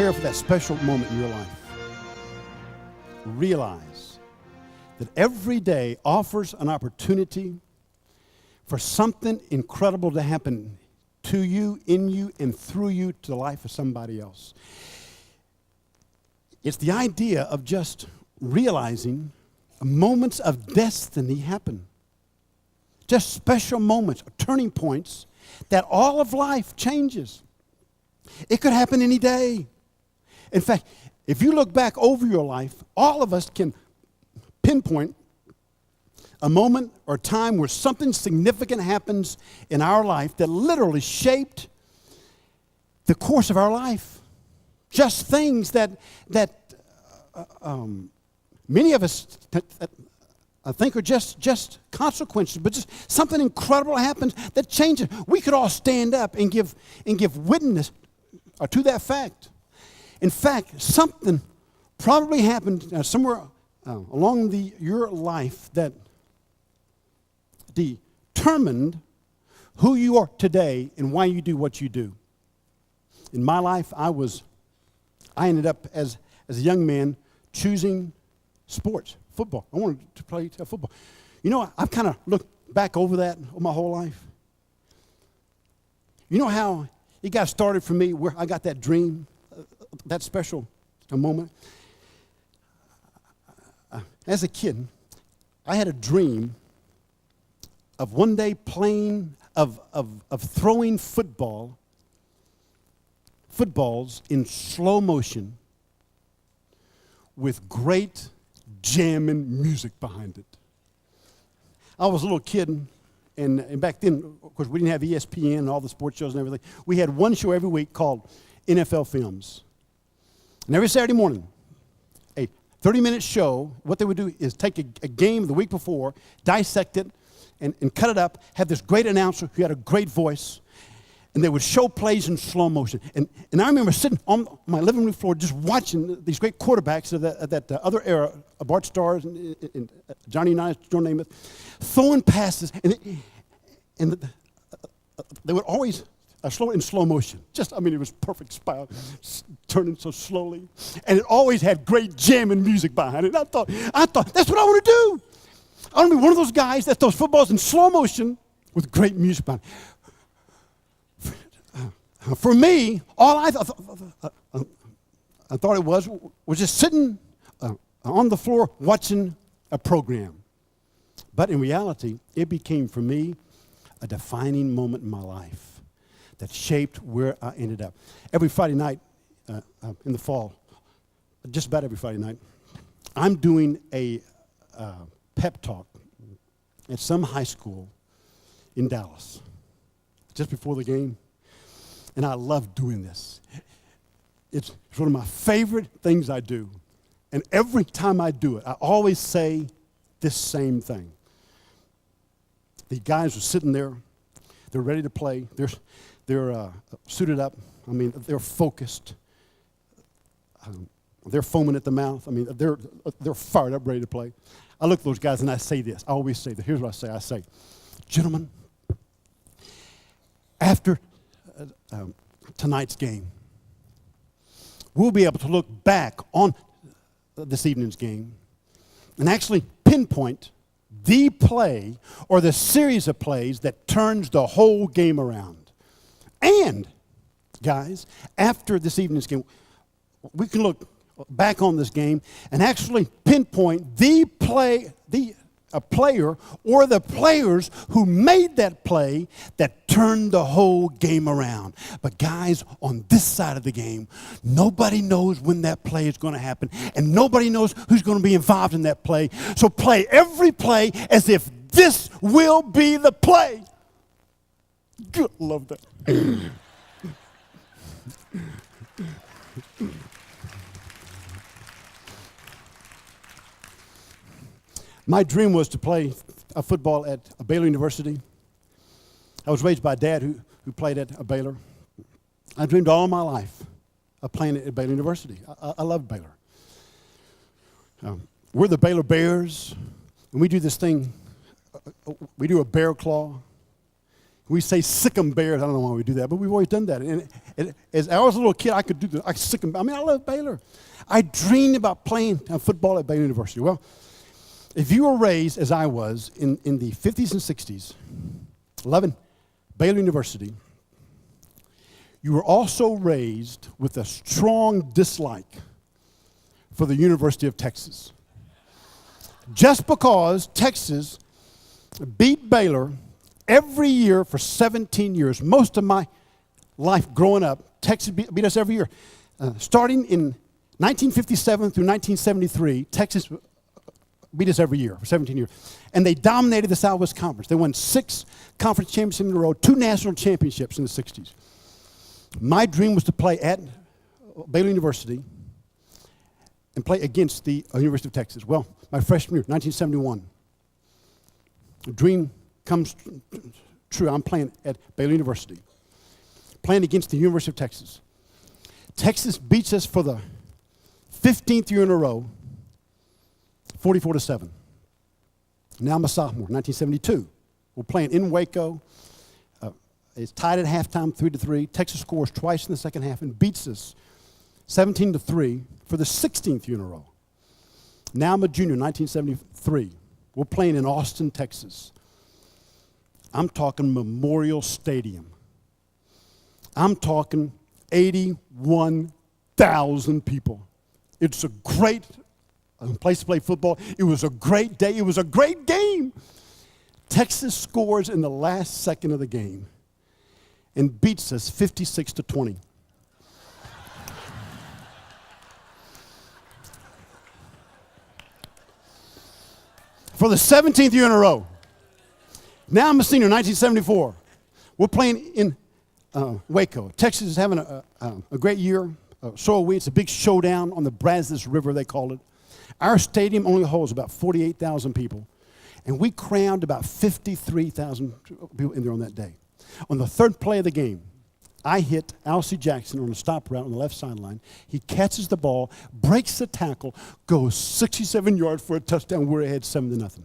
prepare for that special moment in your life, realize that every day offers an opportunity for something incredible to happen to you, in you, and through you to the life of somebody else. It's the idea of just realizing moments of destiny happen. Just special moments, turning points that all of life changes. It could happen any day. In fact, if you look back over your life, all of us can pinpoint a moment or time where something significant happens in our life that literally shaped the course of our life. Just things that many of us I think are just consequences, but just something incredible happens that changes. We could all stand up and give witness to that fact. In fact, something probably happened somewhere along your life that determined who you are today and why you do what you do. In my life, I ended up as a young man choosing sports, football. I wanted to play football. You know, I've kind of looked back over that my whole life. You know how it got started for me, where I got that dream, that special moment? As a kid, I had a dream of one day throwing footballs in slow motion with great jamming music behind it. I was a little kid, and back then, of course, we didn't have ESPN and all the sports shows and everything. We had one show every week called NFL Films. And every Saturday morning, a 30-minute show, what they would do is take a game the week before, dissect it, and cut it up, have this great announcer who had a great voice, and they would show plays in slow motion. And I remember sitting on my living room floor just watching these great quarterbacks of that other era, Bart Starr and Johnny Unitas, Joe Namath, throwing passes, and they would always slow in slow motion. It was perfect style, turning so slowly. And it always had great jamming music behind it. And I thought, that's what I want to do. I want to be one of those guys that throws footballs in slow motion with great music behind it. For me, all I thought it was just sitting on the floor watching a program. But in reality, it became for me a defining moment in my life that shaped where I ended up. Every Friday night in the fall, just about every Friday night, I'm doing a pep talk at some high school in Dallas just before the game. And I love doing this. It's one of my favorite things I do. And every time I do it, I always say this same thing. The guys are sitting there. They're ready to play. They're suited up. They're focused. They're foaming at the mouth. They're fired up, ready to play. I look at those guys and I say this. I always say this. Here's what I say. I say, gentlemen, after tonight's game, we'll be able to look back on this evening's game and actually pinpoint the play or the series of plays that turns the whole game around. And, guys, after this evening's game, we can look back on this game and actually pinpoint a player or the players who made that play that turned the whole game around. But guys, on this side of the game, nobody knows when that play is going to happen, and nobody knows who's going to be involved in that play. So play every play as if this will be the play. Good, love that. My dream was to play football at Baylor University. I was raised by a dad who played at Baylor. I dreamed all my life of playing at Baylor University. I love Baylor. We're the Baylor Bears, and we do this thing. We do a bear claw. We say sick 'em Bears. I don't know why we do that, but we've always done that. And as I was a little kid, I could do that. I sick 'em. I mean, I love Baylor. I dreamed about playing football at Baylor University. Well, if you were raised, as I was, in the 50s and 60s, loving Baylor University, you were also raised with a strong dislike for the University of Texas. Just because Texas beat Baylor every year for 17 years, most of my life growing up, Texas beat us every year. Starting in 1957 through 1973, Texas beat us every year for 17 years. And they dominated the Southwest Conference. They won 6 conference championships in a row, 2 national championships in the 60s. My dream was to play at Baylor University and play against the University of Texas. Well, my freshman year, 1971, the dream comes true. I'm playing at Baylor University, playing against the University of Texas. Texas beats us for the 15th year in a row, 44-7. Now I'm a sophomore, 1972. We're playing in Waco. It's tied at halftime, 3-3. Texas scores twice in the second half and beats us 17-3 for the 16th year in a row. Now I'm a junior, 1973. We're playing in Austin, Texas. I'm talking Memorial Stadium. I'm talking 81,000 people. It's a great place to play football. It was a great day. It was a great game. Texas scores in the last second of the game and beats us 56-20. For the 17th year in a row. Now I'm a senior, 1974. We're playing in Waco. Texas is having a great year. So are we. It's a big showdown on the Brazos River, they call it. Our stadium only holds about 48,000 people, and we crammed about 53,000 people in there on that day. On the third play of the game, I hit Alcee Jackson on a stop route on the left sideline. He catches the ball, breaks the tackle, goes 67 yards for a touchdown. We're ahead 7-0.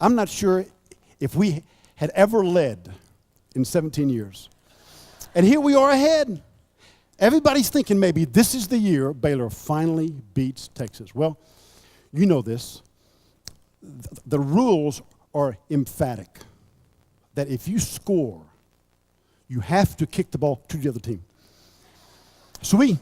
I'm not sure if we had ever led in 17 years. And here we are ahead. Everybody's thinking maybe this is the year Baylor finally beats Texas. Well, you know this. The rules are emphatic that if you score, you have to kick the ball to the other team. So we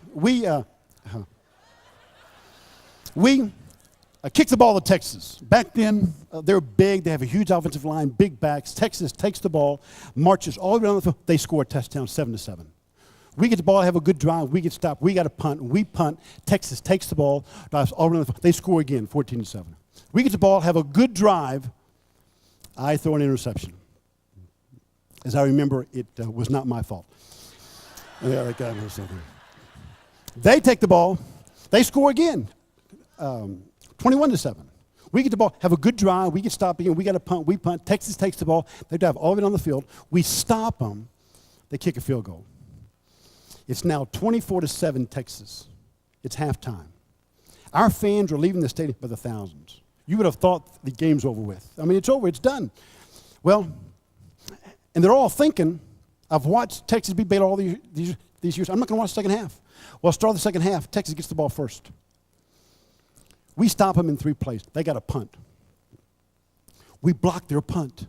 kicked the ball to Texas. Back then, they're big. They have a huge offensive line, big backs. Texas takes the ball, marches all the way around the field. They score a touchdown, 7-7. We get the ball, have a good drive. We get stopped. We got to punt. We punt. Texas takes the ball, drives all around the field. They score again, 14-7. We get the ball, have a good drive. I throw an interception. As I remember, it was not my fault. They take the ball. They score again, 21-7. We get the ball, have a good drive. We get stopped again. We got to punt. We punt. Texas takes the ball. They drive all the way on the field. We stop them. They kick a field goal. It's now 24-7 Texas. It's halftime. Our fans are leaving the stadium by the thousands. You would have thought the game's over with. I mean, it's over. It's done. Well, and they're all thinking, I've watched Texas beat Baylor all these years. I'm not going to watch the second half. Well, start the second half. Texas gets the ball first. We stop them in 3 plays. They got a punt. We block their punt.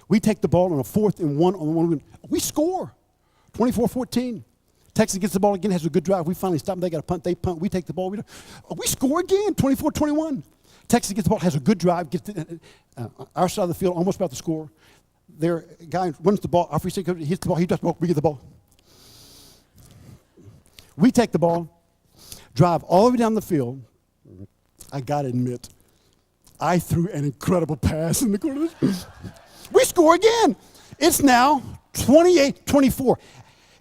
We take the ball on a 4th and 1 on the one. We score, 24-14. Texas gets the ball again, has a good drive. We finally stop them. They got a punt. They punt. We take the ball. We score again, 24-21. Texas gets the ball, has a good drive, gets our side of the field, almost about to score. Their guy runs the ball. Our free safety hits the ball. He does the ball. We get the ball. We take the ball, drive all the way down the field. I got to admit, I threw an incredible pass in the corner. We score again. It's now 28-24.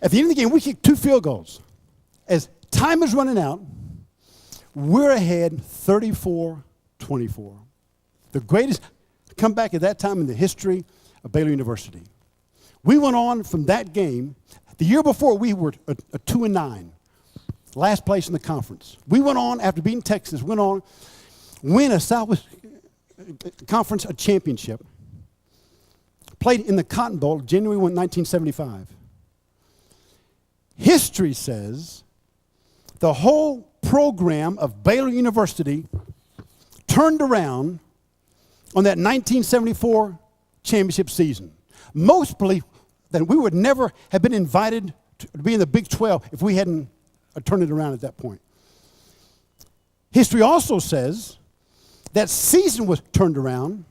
At the end of the game, we kick 2 field goals. As time is running out, we're ahead 34-24. The greatest comeback at that time in the history of Baylor University. We went on from that game. The year before, we were a 2-9, last place in the conference. We went on, after beating Texas, win a Southwest Conference championship, played in the Cotton Bowl, January 1, 1975. History says the whole program of Baylor University turned around on that 1974 championship season. Most believe that we would never have been invited to be in the Big 12 if we hadn't turned it around at that point. History also says that season was turned around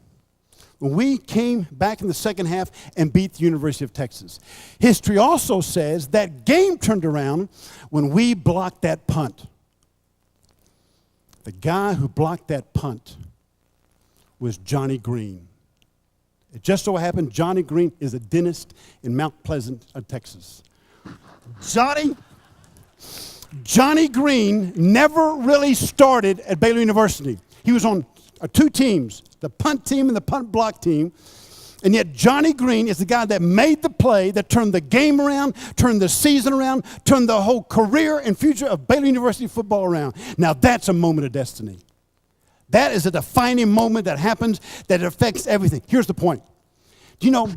when we came back in the second half and beat the University of Texas. History also says that game turned around when we blocked that punt. The guy who blocked that punt was Johnny Green. It just so happened Johnny Green is a dentist in Mount Pleasant, Texas. Johnny Green never really started at Baylor University. He was on two teams, the punt team and the punt block team. And yet Johnny Green is the guy that made the play that turned the game around, turned the season around, turned the whole career and future of Baylor University football around. Now that's a moment of destiny. That is a defining moment that happens that affects everything. Here's the point. Do you know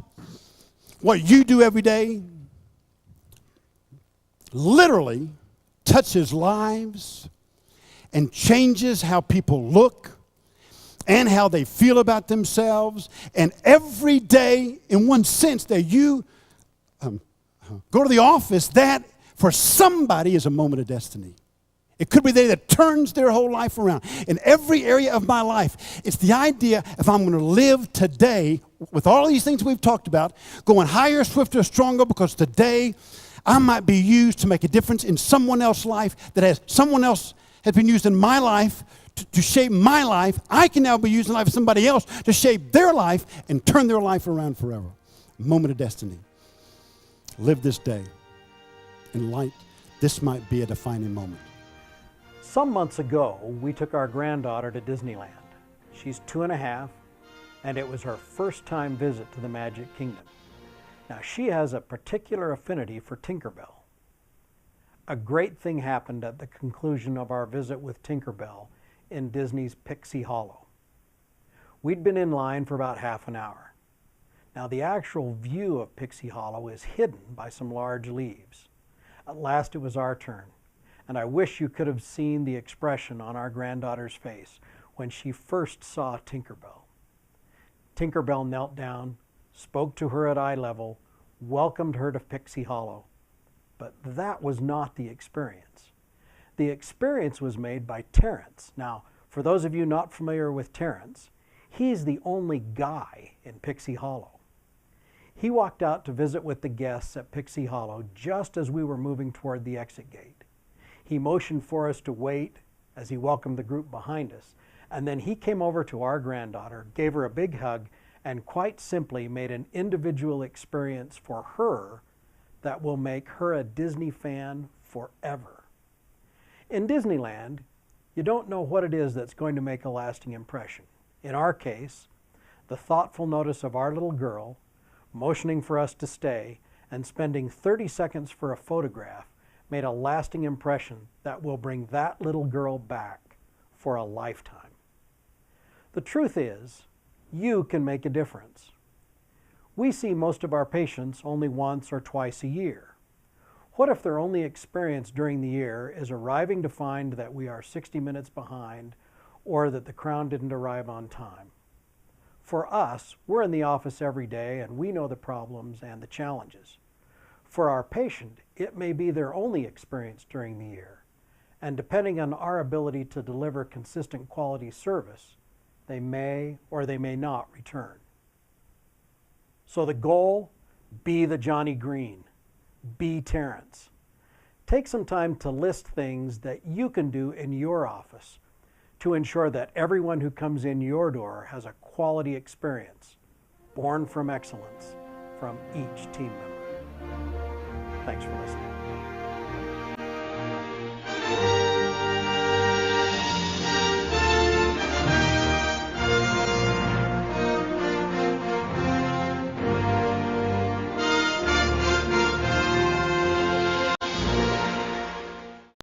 what you do every day literally touches lives and changes how people look and how they feel about themselves? And every day, in one sense, that you go to the office, that for somebody is a moment of destiny. It could be the day that turns their whole life around. In every area of my life, it's the idea if I'm going to live today with all these things we've talked about, going higher, swifter, stronger, because today I might be used to make a difference in someone else's life that someone else has been used in my life to shape my life. I can now be used in the life of somebody else to shape their life and turn their life around forever. Moment of destiny. Live this day in light. This might be a defining moment. Some months ago, we took our granddaughter to Disneyland. She's 2.5, and it was her first time visit to the Magic Kingdom. Now, she has a particular affinity for Tinkerbell. A great thing happened at the conclusion of our visit with Tinkerbell in Disney's Pixie Hollow. We'd been in line for about half an hour. Now, the actual view of Pixie Hollow is hidden by some large leaves. At last, it was our turn. And I wish you could have seen the expression on our granddaughter's face when she first saw Tinkerbell. Tinkerbell knelt down, spoke to her at eye level, welcomed her to Pixie Hollow. But that was not the experience. The experience was made by Terrence. Now, for those of you not familiar with Terrence, he's the only guy in Pixie Hollow. He walked out to visit with the guests at Pixie Hollow just as we were moving toward the exit gate. He motioned for us to wait as he welcomed the group behind us. And then he came over to our granddaughter, gave her a big hug, and quite simply made an individual experience for her that will make her a Disney fan forever. In Disneyland, you don't know what it is that's going to make a lasting impression. In our case, the thoughtful notice of our little girl, motioning for us to stay, and spending 30 seconds for a photograph made a lasting impression that will bring that little girl back for a lifetime. The truth is, you can make a difference. We see most of our patients only once or twice a year. What if their only experience during the year is arriving to find that we are 60 minutes behind or that the crown didn't arrive on time? For us, we're in the office every day and we know the problems and the challenges. For our patient, it may be their only experience during the year, and depending on our ability to deliver consistent quality service, they may or they may not return. So the goal, be the Johnny Green, be Terrence. Take some time to list things that you can do in your office to ensure that everyone who comes in your door has a quality experience, born from excellence, from each team member. Thanks for listening.